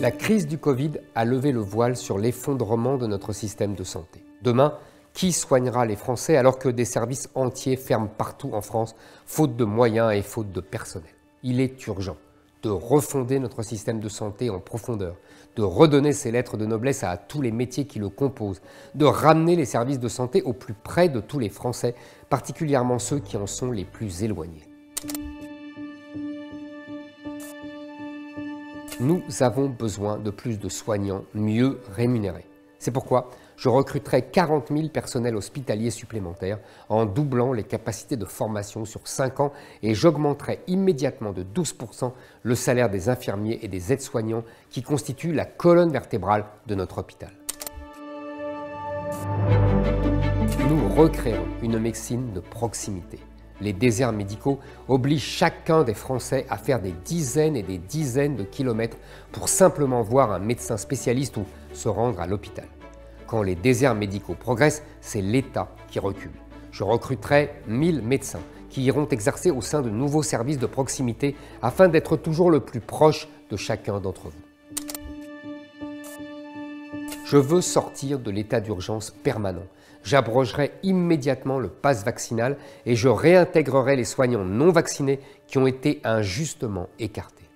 La crise du Covid a levé le voile sur l'effondrement de notre système de santé. Demain, qui soignera les Français alors que des services entiers ferment partout en France, faute de moyens et faute de personnel? Il est urgent de refonder notre système de santé en profondeur, de redonner ses lettres de noblesse à tous les métiers qui le composent, de ramener les services de santé au plus près de tous les Français, particulièrement ceux qui en sont les plus éloignés. Nous avons besoin de plus de soignants mieux rémunérés. C'est pourquoi je recruterai 40 000 personnels hospitaliers supplémentaires en doublant les capacités de formation sur 5 ans et j'augmenterai immédiatement de 12% le salaire des infirmiers et des aides-soignants qui constituent la colonne vertébrale de notre hôpital. Nous recréerons une médecine de proximité. Les déserts médicaux obligent chacun des Français à faire des dizaines et des dizaines de kilomètres pour simplement voir un médecin spécialiste ou se rendre à l'hôpital. Quand les déserts médicaux progressent, c'est l'État qui recule. Je recruterai 1000 médecins qui iront exercer au sein de nouveaux services de proximité afin d'être toujours le plus proche de chacun d'entre vous. Je veux sortir de l'état d'urgence permanent. J'abrogerai immédiatement le pass vaccinal et je réintégrerai les soignants non vaccinés qui ont été injustement écartés.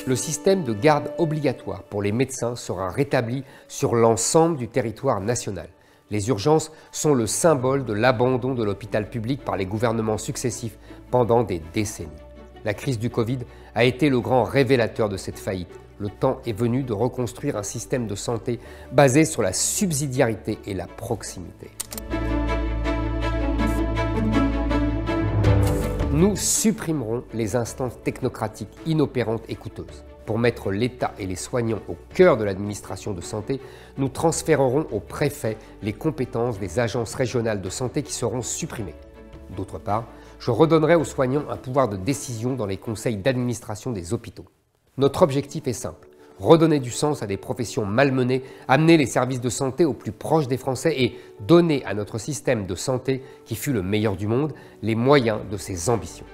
Le système de garde obligatoire pour les médecins sera rétabli sur l'ensemble du territoire national. Les urgences sont le symbole de l'abandon de l'hôpital public par les gouvernements successifs pendant des décennies. La crise du Covid a été le grand révélateur de cette faillite. Le temps est venu de reconstruire un système de santé basé sur la subsidiarité et la proximité. Nous supprimerons les instances technocratiques inopérantes et coûteuses. Pour mettre l'État et les soignants au cœur de l'administration de santé, nous transférerons aux préfets les compétences des agences régionales de santé qui seront supprimées. D'autre part, je redonnerai aux soignants un pouvoir de décision dans les conseils d'administration des hôpitaux. Notre objectif est simple, redonner du sens à des professions malmenées, amener les services de santé au plus proche des Français et donner à notre système de santé, qui fut le meilleur du monde, les moyens de ses ambitions.